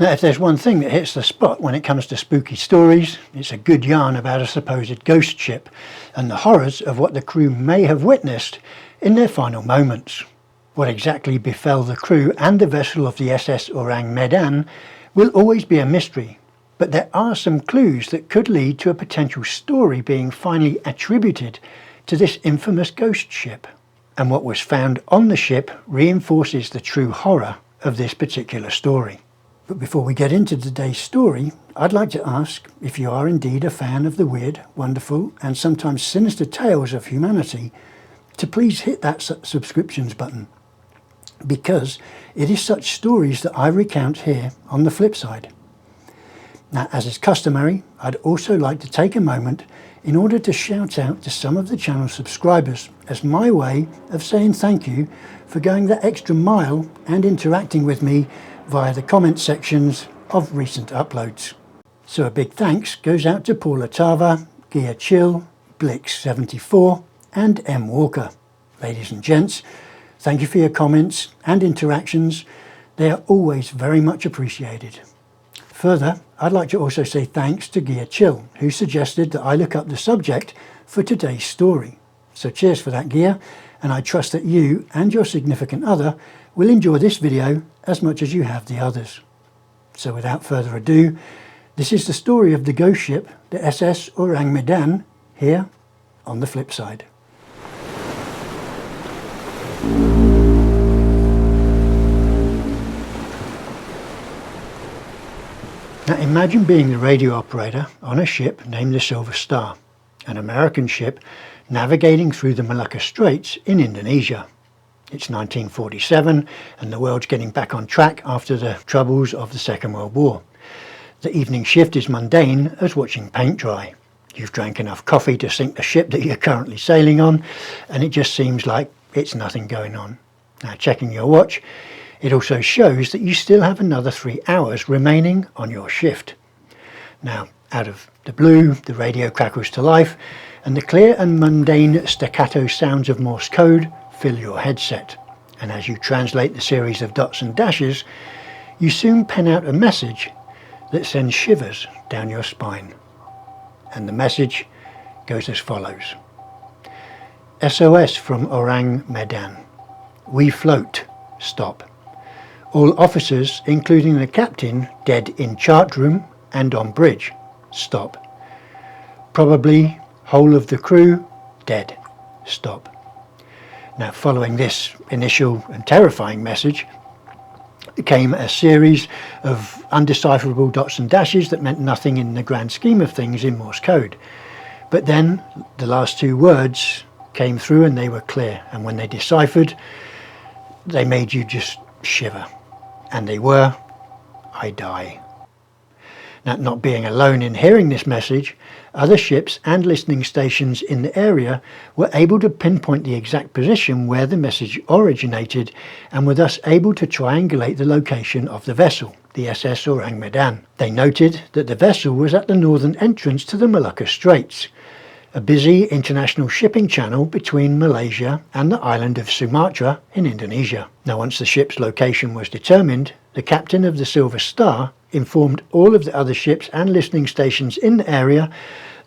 Now, if there's one thing that hits the spot when it comes to spooky stories, it's a good yarn about a supposed ghost ship and the horrors of what the crew may have witnessed in their final moments. What exactly befell the crew and the vessel of the SS Ourang Medan will always be a mystery, but there are some clues that could lead to a potential story being finally attributed to this infamous ghost ship. And what was found on the ship reinforces the true horror of this particular story. But before we get into today's story, I'd like to ask if you are indeed a fan of the weird, wonderful and sometimes sinister tales of humanity, to please hit that subscriptions button, because it is such stories that I recount here on the flip side. Now, as is customary, I'd also like to take a moment in order to shout out to some of the channel subscribers as my way of saying thank you for going that extra mile and interacting with me via the comment sections of recent uploads. So a big thanks goes out to Paul Atava, Gia Chill, Blix74 and M Walker. Ladies and gents, thank you for your comments and interactions. They are always very much appreciated. Further, I'd like to also say thanks to Gia Chill, who suggested that I look up the subject for today's story. So cheers for that, Gia, and I trust that you and your significant other will enjoy this video as much as you have the others. So without further ado, this is the story of the ghost ship, the SS Ourang Medan, here on the flip side. Now imagine being the radio operator on a ship named the Silver Star, an American ship navigating through the Malacca Straits in Indonesia. It's 1947 and the world's getting back on track after the troubles of the Second World War. The evening shift is mundane as watching paint dry. You've drank enough coffee to sink the ship that you're currently sailing on, and it just seems like it's nothing going on. Now, checking your watch, it also shows that you still have another 3 hours remaining on your shift. Now, out of the blue, the radio crackles to life, and the clear and mundane staccato sounds of Morse code fill your headset. And as you translate the series of dots and dashes, you soon pen out a message that sends shivers down your spine. And the message goes as follows. SOS from Ourang Medan. We float. Stop. All officers, including the captain, dead in chart room and on bridge. Stop. Probably whole of the crew dead. Stop. Now, following this initial and terrifying message came a series of undecipherable dots and dashes that meant nothing in the grand scheme of things in Morse code. But then the last 2 words came through and they were clear, and when they deciphered, they made you just shiver. And they were, I die. Now, not being alone in hearing this message, other ships and listening stations in the area were able to pinpoint the exact position where the message originated and were thus able to triangulate the location of the vessel, the SS Ourang Medan. They noted that the vessel was at the northern entrance to the Malacca Straits, a busy international shipping channel between Malaysia and the island of Sumatra in Indonesia. Now, once the ship's location was determined, the captain of the Silver Star informed all of the other ships and listening stations in the area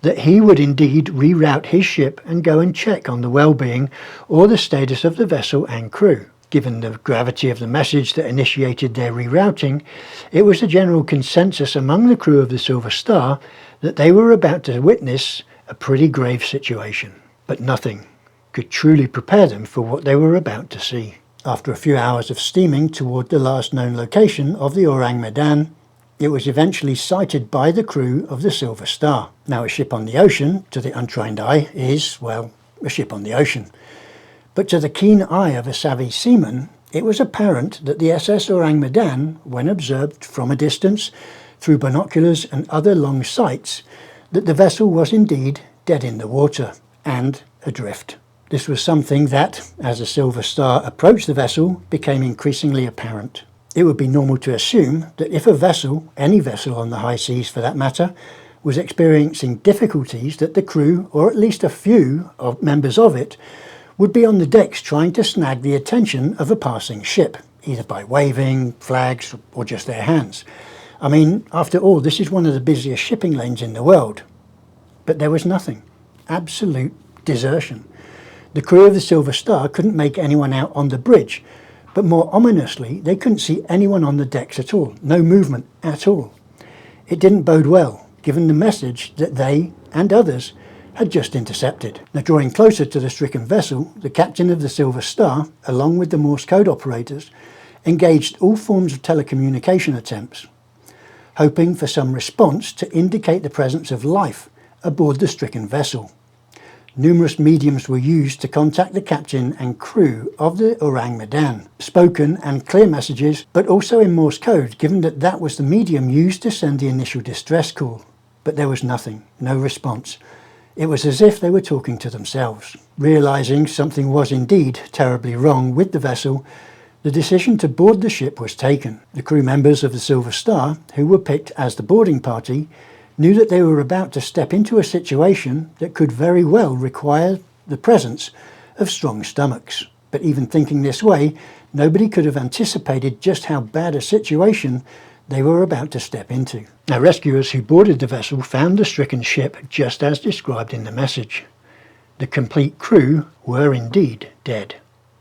that he would indeed reroute his ship and go and check on the well-being or the status of the vessel and crew. Given the gravity of the message that initiated their rerouting, it was a general consensus among the crew of the Silver Star that they were about to witness a pretty grave situation, but nothing could truly prepare them for what they were about to see. After a few hours of steaming toward the last known location of the Ourang Medan, it was eventually sighted by the crew of the Silver Star. Now, a ship on the ocean, to the untrained eye, is, well, a ship on the ocean. But to the keen eye of a savvy seaman, it was apparent that the SS Ourang Medan, when observed from a distance through binoculars and other long sights, that the vessel was indeed dead in the water and adrift. This was something that, as the Silver Star approached the vessel, became increasingly apparent. It would be normal to assume that if a vessel, any vessel on the high seas for that matter, was experiencing difficulties, that the crew, or at least a few of members of it, would be on the decks trying to snag the attention of a passing ship, either by waving, flags, or just their hands. I mean, after all, this is one of the busiest shipping lanes in the world. But there was nothing. Absolute desertion. The crew of the Silver Star couldn't make anyone out on the bridge, but more ominously, they couldn't see anyone on the decks at all. No movement at all. It didn't bode well, given the message that they and others had just intercepted. Now, drawing closer to the stricken vessel, the captain of the Silver Star, along with the Morse code operators, engaged all forms of telecommunication attempts, hoping for some response to indicate the presence of life aboard the stricken vessel. Numerous mediums were used to contact the captain and crew of the Ourang Medan, spoken and clear messages, but also in Morse code, given that that was the medium used to send the initial distress call. But there was nothing, no response. It was as if they were talking to themselves. Realizing something was indeed terribly wrong with the vessel, the decision to board the ship was taken. The crew members of the Silver Star, who were picked as the boarding party, knew that they were about to step into a situation that could very well require the presence of strong stomachs. But even thinking this way, nobody could have anticipated just how bad a situation they were about to step into. Now, rescuers who boarded the vessel found the stricken ship just as described in the message. The complete crew were indeed dead.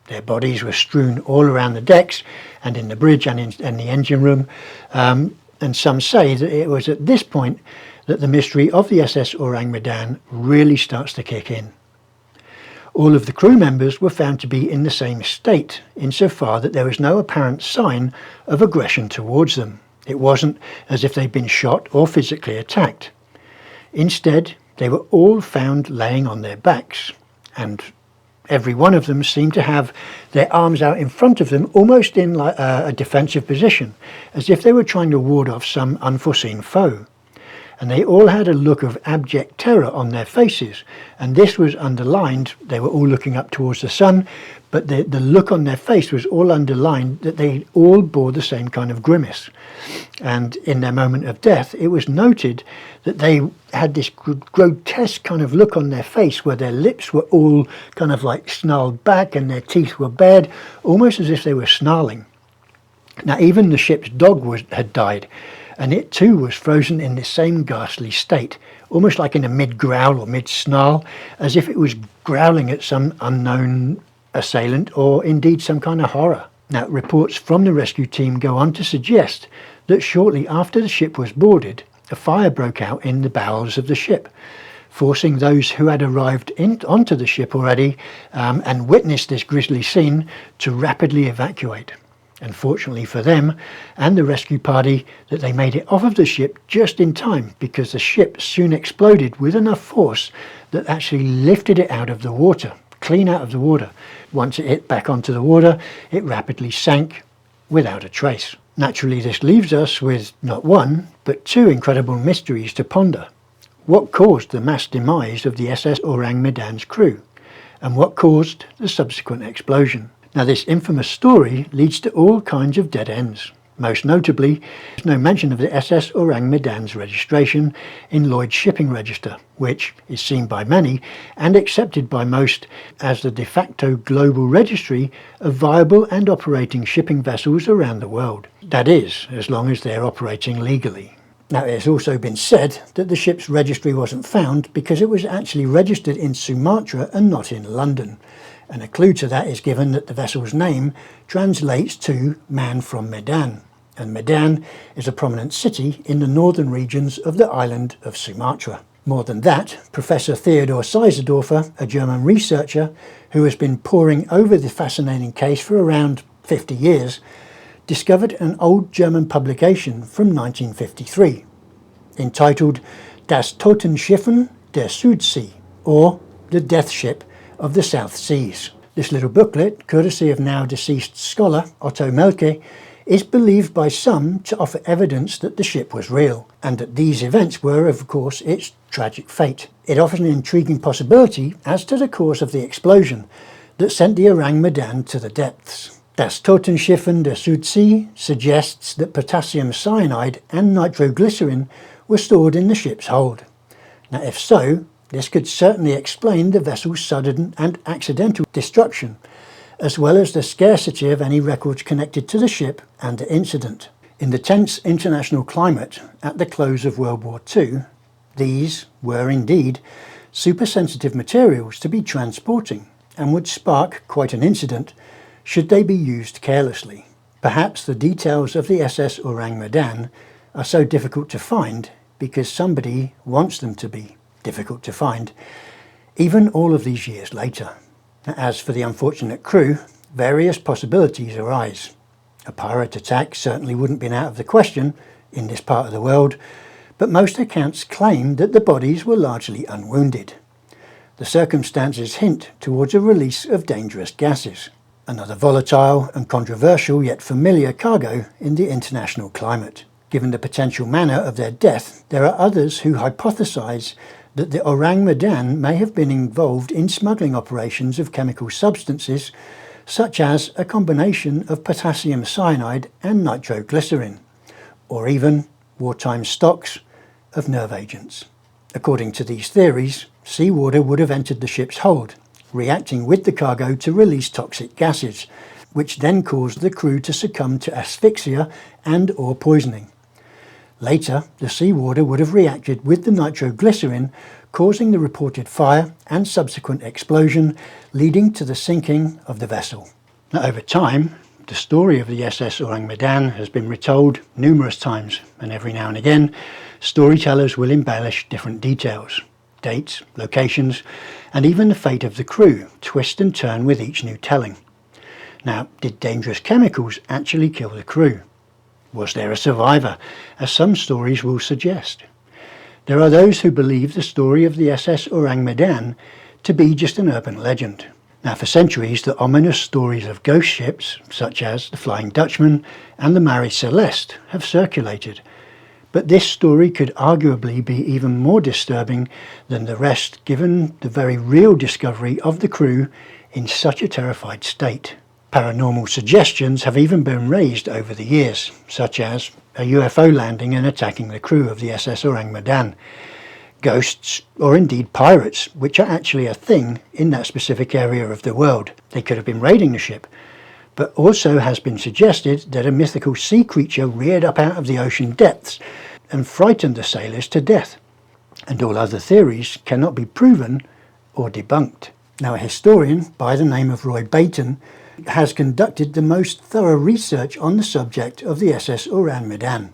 Their bodies were strewn all around the decks and in the bridge and in the engine room, and some say that it was at this point that the mystery of the SS Ourang Medan really starts to kick in. All of the crew members were found to be in the same state, insofar that there was no apparent sign of aggression towards them. It wasn't as if they'd been shot or physically attacked. Instead, they were all found laying on their backs, and every one of them seemed to have their arms out in front of them, almost in like a defensive position, as if they were trying to ward off some unforeseen foe. And they all had a look of abject terror on their faces, and this was underlined. They were all looking up towards the sun, but the look on their face was all underlined that they all bore the same kind of grimace. And in their moment of death, it was noted that they had this grotesque kind of look on their face where their lips were all kind of like snarled back and their teeth were bared, almost as if they were snarling. Now, even the ship's dog had died, and it too was frozen in the same ghastly state, almost like in a mid-growl or mid-snarl, as if it was growling at some unknown assailant or indeed some kind of horror. Now, reports from the rescue team go on to suggest that shortly after the ship was boarded, a fire broke out in the bowels of the ship, forcing those who had arrived onto the ship already and witnessed this grisly scene to rapidly evacuate. Unfortunately for them and the rescue party, that they made it off of the ship just in time, because the ship soon exploded with enough force that actually lifted it out of the water, clean out of the water. Once it hit back onto the water, it rapidly sank without a trace. Naturally, this leaves us with not one, but two incredible mysteries to ponder. What caused the mass demise of the SS Ourang Medan's crew? And what caused the subsequent explosion? Now, this infamous story leads to all kinds of dead ends. Most notably, there's no mention of the SS Ourang Medan's registration in Lloyd's Shipping Register, which is seen by many and accepted by most as the de facto global registry of viable and operating shipping vessels around the world. That is, as long as they're operating legally. Now, it has also been said that the ship's registry wasn't found because it was actually registered in Sumatra and not in London. And a clue to that is given that the vessel's name translates to Man from Medan, and Medan is a prominent city in the northern regions of the island of Sumatra. More than that, Professor Theodor Seiserdorfer, a German researcher who has been poring over the fascinating case for around 50 years, discovered an old German publication from 1953, entitled Das Totenschiffen der Südsee, or The Death Ship of the South Seas. This little booklet, courtesy of now deceased scholar Otto Melke, is believed by some to offer evidence that the ship was real, and that these events were, of course, its tragic fate. It offers an intriguing possibility as to the cause of the explosion that sent the Ourang Medan to the depths. Das Totenschiffen der Südsee suggests that potassium cyanide and nitroglycerin were stored in the ship's hold. Now, if so, this could certainly explain the vessel's sudden and accidental destruction, as well as the scarcity of any records connected to the ship and the incident. In the tense international climate at the close of World War II, these were indeed supersensitive materials to be transporting and would spark quite an incident should they be used carelessly. Perhaps the details of the SS Ourang Medan are so difficult to find because somebody wants them to be difficult to find, even all of these years later. As for the unfortunate crew, various possibilities arise. A pirate attack certainly wouldn't be out of the question in this part of the world, but most accounts claim that the bodies were largely unwounded. The circumstances hint towards a release of dangerous gases, another volatile and controversial yet familiar cargo in the international climate. Given the potential manner of their death, there are others who hypothesize that the Ourang Medan may have been involved in smuggling operations of chemical substances such as a combination of potassium cyanide and nitroglycerin, or even wartime stocks of nerve agents. According to these theories, seawater would have entered the ship's hold, reacting with the cargo to release toxic gases, which then caused the crew to succumb to asphyxia and or poisoning. Later, the seawater would have reacted with the nitroglycerin, causing the reported fire and subsequent explosion, leading to the sinking of the vessel. Now, over time, the story of the SS Ourang Medan has been retold numerous times, and every now and again, storytellers will embellish different details, dates, locations, and even the fate of the crew twist and turn with each new telling. Now, did dangerous chemicals actually kill the crew? Was there a survivor, as some stories will suggest? There are those who believe the story of the SS Ourang Medan to be just an urban legend. Now, for centuries, the ominous stories of ghost ships, such as the Flying Dutchman and the Marie Celeste, have circulated. But this story could arguably be even more disturbing than the rest, given the very real discovery of the crew in such a terrified state. Paranormal suggestions have even been raised over the years, such as a UFO landing and attacking the crew of the SS Ourang Medan, ghosts, or indeed pirates, which are actually a thing in that specific area of the world. They could have been raiding the ship, but also has been suggested that a mythical sea creature reared up out of the ocean depths and frightened the sailors to death. And all other theories cannot be proven or debunked. Now, a historian by the name of Roy Baton has conducted the most thorough research on the subject of the SS Ourang Medan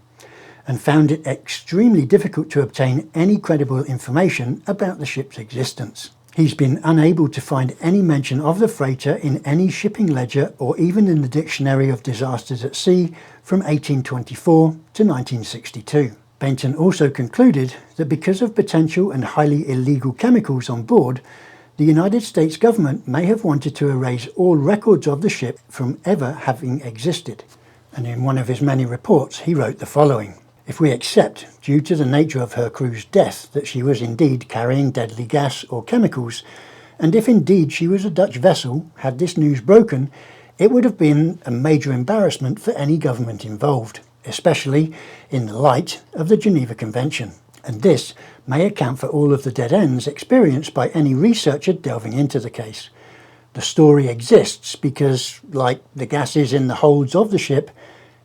and found it extremely difficult to obtain any credible information about the ship's existence. He's been unable to find any mention of the freighter in any shipping ledger or even in the Dictionary of Disasters at Sea from 1824 to 1962. Baton also concluded that because of potential and highly illegal chemicals on board, the United States government may have wanted to erase all records of the ship from ever having existed. And in one of his many reports, he wrote the following: "If we accept, due to the nature of her crew's death, that she was indeed carrying deadly gas or chemicals, and if indeed she was a Dutch vessel, had this news broken, it would have been a major embarrassment for any government involved, especially in the light of the Geneva Convention. And this may account for all of the dead ends experienced by any researcher delving into the case. The story exists because, like the gases in the holds of the ship,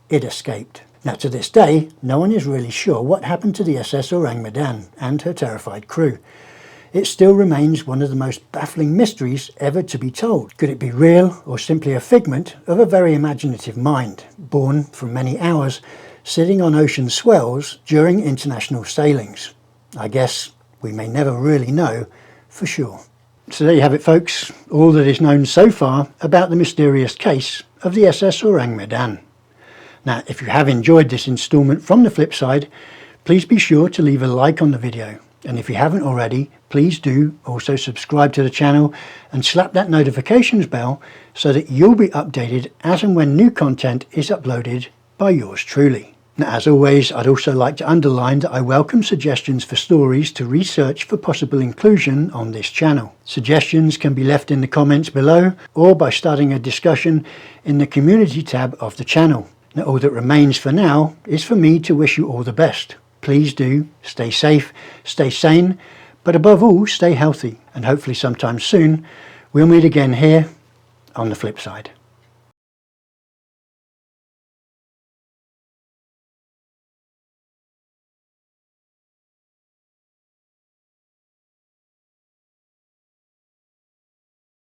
it escaped." Now, to this day, no one is really sure what happened to the SS Ourang Medan and her terrified crew. It still remains one of the most baffling mysteries ever to be told. Could it be real or simply a figment of a very imaginative mind, born from many hours sitting on ocean swells during international sailings? I guess we may never really know for sure. So there you have it, folks, all that is known so far about the mysterious case of the SS Ourang Medan. Now, if you have enjoyed this instalment from the flip side, please be sure to leave a like on the video. And if you haven't already, please do also subscribe to the channel and slap that notifications bell so that you'll be updated as and when new content is uploaded by yours truly. Now, as always, I'd also like to underline that I welcome suggestions for stories to research for possible inclusion on this channel. Suggestions can be left in the comments below or by starting a discussion in the community tab of the channel. Now, all that remains for now is for me to wish you all the best. Please do stay safe, stay sane, but above all, stay healthy. And hopefully sometime soon, we'll meet again here on the flip side.